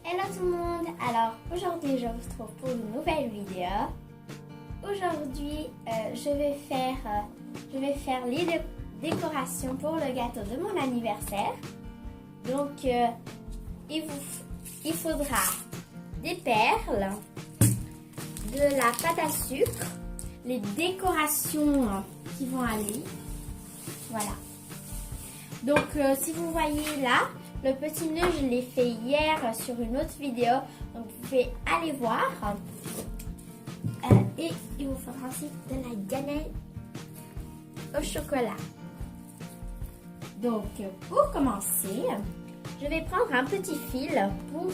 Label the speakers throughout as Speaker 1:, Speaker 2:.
Speaker 1: Hello tout le monde, alors aujourd'hui je vous retrouve pour une nouvelle vidéo. Aujourd'hui je vais faire les décorations pour le gâteau de mon anniversaire. Donc il faudra des perles, de la pâte à sucre, les décorations qui vont aller, voilà. Donc si vous voyez là, le petit nœud, je l'ai fait hier sur une autre vidéo, donc vous pouvez aller voir. Et il vous faudra aussi de la ganache au chocolat. Donc pour commencer, je vais prendre un petit fil pour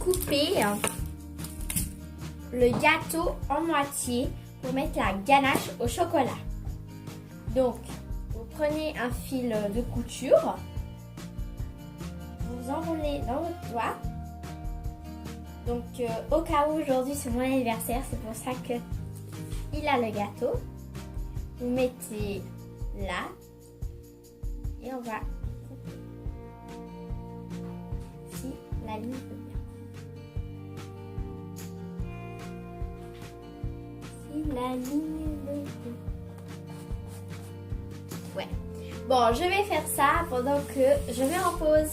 Speaker 1: couper le gâteau en moitié pour mettre la ganache au chocolat. Donc vous prenez un fil de couture. Vous enroulez dans votre doigt. Donc au cas où aujourd'hui c'est mon anniversaire, c'est pour ça que il a le gâteau. Vous mettez là et on va couper. Si la ligne veut bien. Si la ligne veut bien. Ouais. Bon, je vais faire ça pendant que je mets en pause.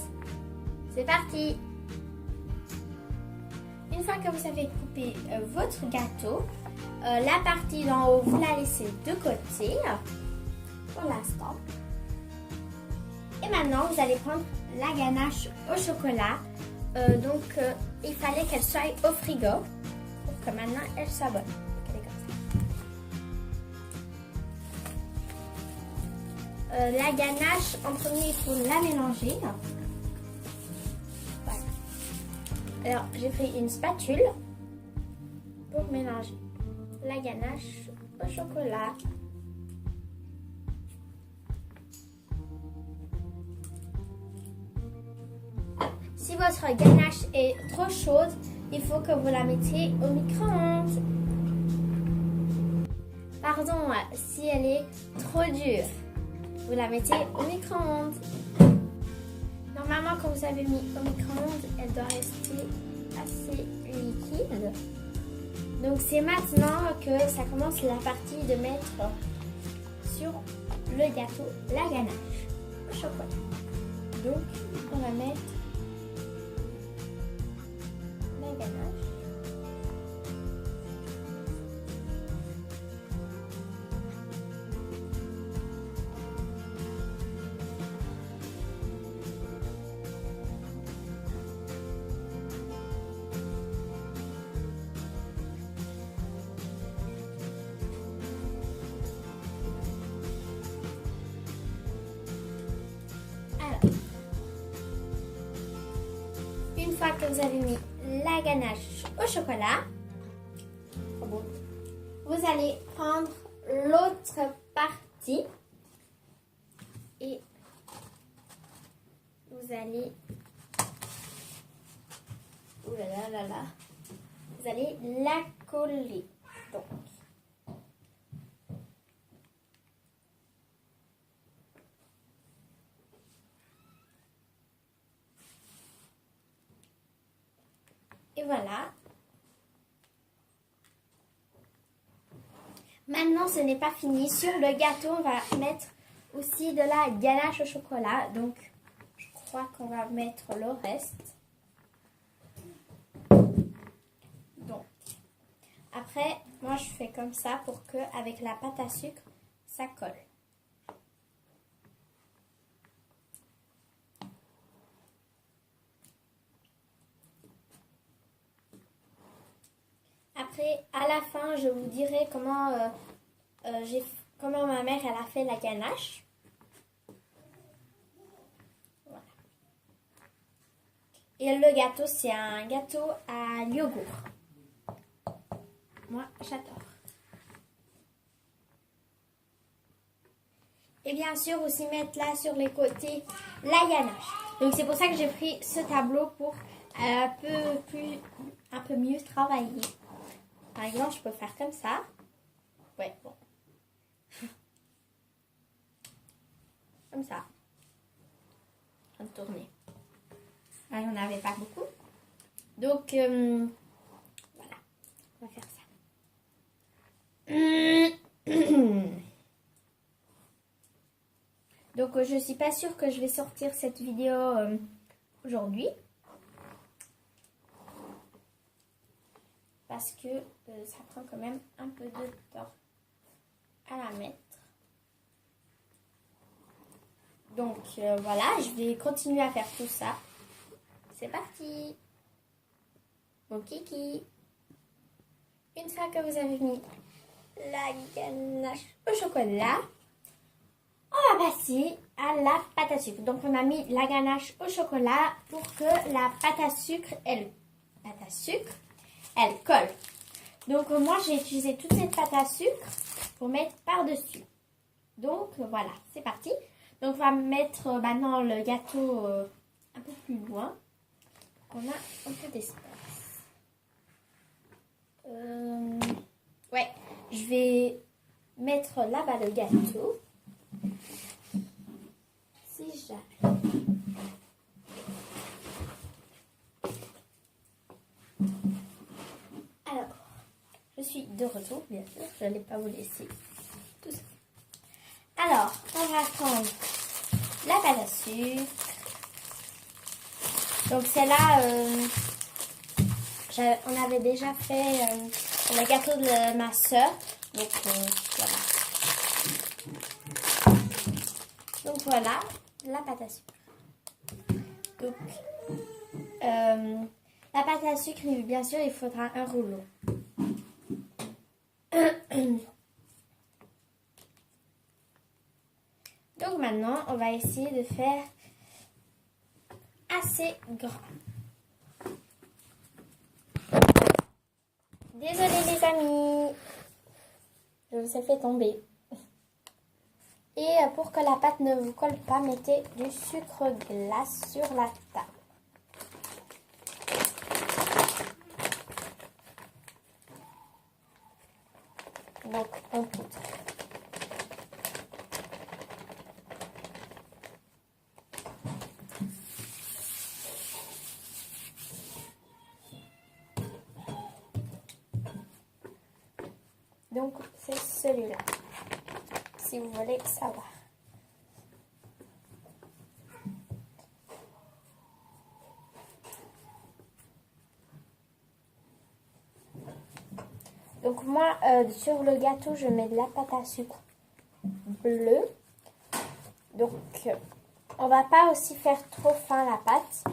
Speaker 1: C'est parti! Une fois que vous avez coupé votre gâteau, la partie d'en haut, vous la laissez de côté pour l'instant. Et maintenant, vous allez prendre la ganache au chocolat. Il fallait qu'elle soit au frigo pour que maintenant elle soit bonne. Elle est comme ça. La ganache, en premier, il faut la mélanger. Alors, j'ai pris une spatule pour mélanger la ganache au chocolat. Si votre ganache est trop chaude, il faut que vous la mettiez au micro-ondes. Pardon, si elle est trop dure, vous la mettez au micro-ondes. Normalement, quand vous avez mis au micro-ondes, elle doit rester assez liquide. Donc, c'est maintenant que ça commence la partie de mettre sur le gâteau la ganache au chocolat. Donc, on va mettre la ganache. Une fois que vous avez mis la ganache au chocolat, vous allez prendre l'autre partie et vous allez vous allez la coller. Donc, et voilà. Maintenant, ce n'est pas fini. Sur le gâteau, on va mettre aussi de la ganache au chocolat. Donc, je crois qu'on va mettre le reste. Donc, après, moi, je fais comme ça pour que, avec la pâte à sucre, ça colle. Après, à la fin, je vous dirai comment ma mère elle a fait la ganache. Voilà. Et le gâteau, c'est un gâteau à yogourt. Moi, j'adore. Et bien sûr, aussi mettre là sur les côtés la ganache. Donc, c'est pour ça que j'ai pris ce tableau pour un peu mieux travailler. Par exemple, je peux faire comme ça. Ouais, bon. Comme ça. En train de tourner. Il n'y en avait pas beaucoup. Donc, voilà. On va faire ça. Donc, je suis pas sûre que je vais sortir cette vidéo aujourd'hui. Parce que ça prend quand même un peu de temps à la mettre. Donc, voilà, je vais continuer à faire tout ça. C'est parti! Mon kiki! Une fois que vous avez mis la ganache au chocolat, on va passer à la pâte à sucre. Donc, on a mis la ganache au chocolat pour que la pâte à sucre, elle colle. Donc, moi, j'ai utilisé toute cette pâte à sucre pour mettre par-dessus. Donc, voilà, c'est parti. Donc, on va mettre maintenant le gâteau un peu plus loin. On a un peu d'espace. Ouais, je vais mettre là-bas le gâteau. Si j'arrive. Alors, je suis de retour, bien sûr. Je n'allais pas vous laisser tout ça. Alors, on va prendre la pâte à sucre. Donc, celle-là, on avait déjà fait le gâteau de ma soeur. Donc, voilà. Donc, voilà la pâte à sucre. Donc, la pâte à sucre, bien sûr, il faudra un rouleau. Donc, maintenant, on va essayer de faire assez grand. Désolée les amis, je vous ai fait tomber. Et pour que la pâte ne vous colle pas, mettez du sucre glace sur la table. Donc on poudre. Donc c'est celui-là, si vous voulez savoir. Donc moi, sur le gâteau, je mets de la pâte à sucre bleue. Donc on va pas aussi faire trop fin la pâte.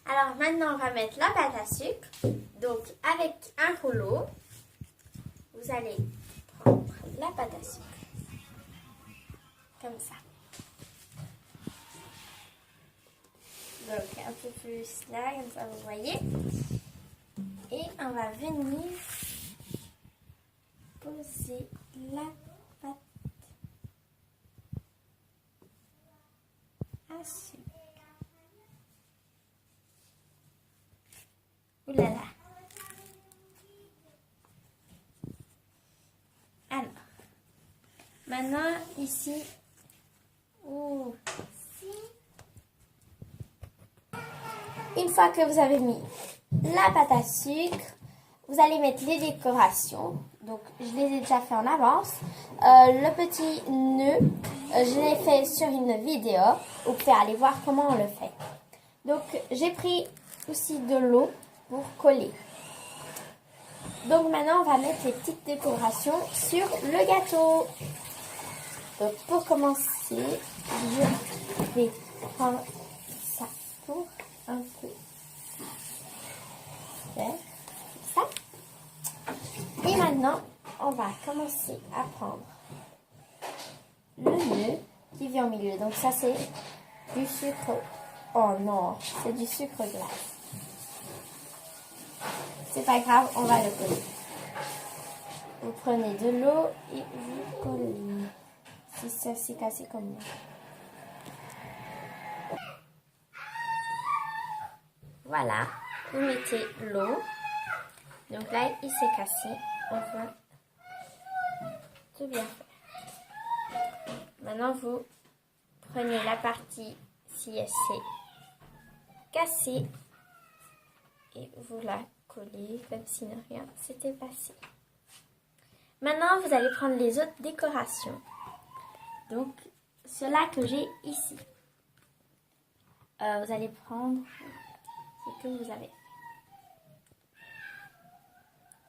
Speaker 1: Alors maintenant, on va mettre la pâte à sucre. Donc avec un rouleau, vous allez prendre la pâte à sucre. Comme ça. Donc un peu plus là, comme ça vous voyez. Et on va venir poser la pâte à sucre. Ouh là là. Alors, maintenant ici, une fois que vous avez mis la pâte à sucre, vous allez mettre les décorations. Donc, je les ai déjà fait en avance. Le petit nœud, je l'ai fait sur une vidéo. Vous pouvez aller voir comment on le fait. Donc, j'ai pris aussi de l'eau pour coller. Donc, maintenant, on va mettre les petites décorations sur le gâteau. Donc, pour commencer, je vais prendre ça pour un peu faire ça. Et maintenant, on va commencer à prendre le nœud qui vient au milieu. Donc ça, c'est du sucre. Oh non, c'est du sucre glace. C'est pas grave, on va le coller. Vous prenez de l'eau et vous collez. Si ça s'est cassé comme moi. Voilà, vous mettez l'eau. Donc là, il s'est cassé. On va tout bien faire. Maintenant, vous prenez la partie si elle s'est cassée et vous la collez comme si rien s'était passé. Maintenant, vous allez prendre les autres décorations. Donc, cela que j'ai ici. Vous allez prendre ce que vous avez.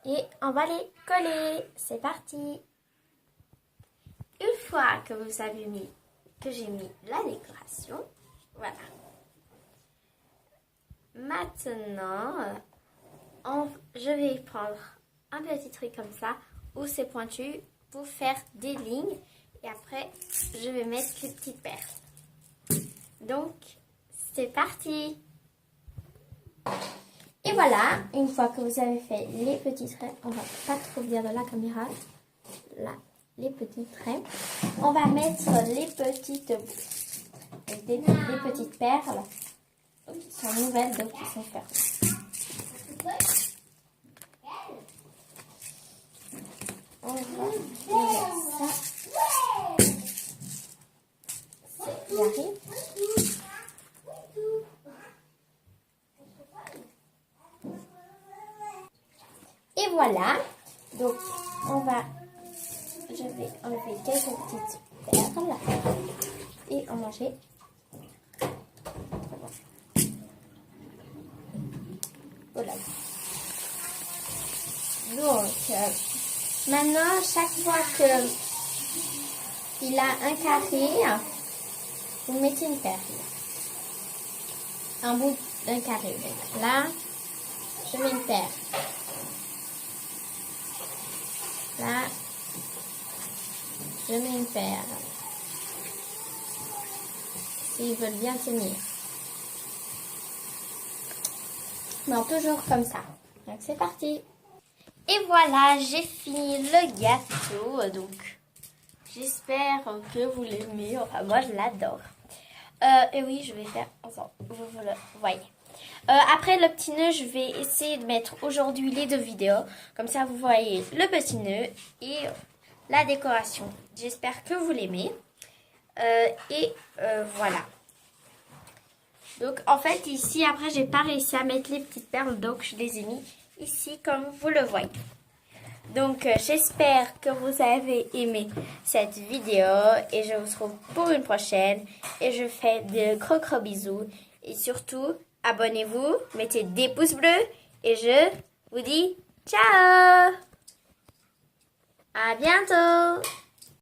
Speaker 1: Et on va les coller. C'est parti. Une fois que vous avez mis, que j'ai mis la décoration, voilà. Maintenant, je vais prendre un petit truc comme ça, où c'est pointu, pour faire des lignes. Et après, je vais mettre les petites perles. Donc, c'est parti! Et voilà, une fois que vous avez fait les petits traits, on va pas trop dire de la caméra, là, les petits traits, on va mettre les petites boucles, des petites perles qui sont nouvelles, donc qui sont fermées. On va faire ça. J'arrive. Et voilà, donc je vais enlever quelques petites perles et en manger. Voilà. Donc, maintenant, chaque fois qu'il a un carré, vous mettez une perle. Un bout d'un carré. Donc là, je mets une perle. Là, je mets une perle. S'ils veulent bien tenir. Non, toujours comme ça. Donc c'est parti. Et voilà, j'ai fini le gâteau. Donc, j'espère que vous l'aimez. Enfin, moi, je l'adore. Et oui, je vais faire ensemble. Vous le voyez. Après le petit nœud, je vais essayer de mettre aujourd'hui les 2 vidéos. Comme ça, vous voyez le petit nœud et la décoration. J'espère que vous l'aimez. Voilà. Donc, en fait, ici, après, j'ai pas réussi à mettre les petites perles. Donc, je les ai mis ici, comme vous le voyez. Donc, j'espère que vous avez aimé cette vidéo. Et je vous retrouve pour une prochaine. Et je fais de gros bisous. Et surtout, abonnez-vous, mettez des pouces bleus. Et je vous dis ciao! À bientôt!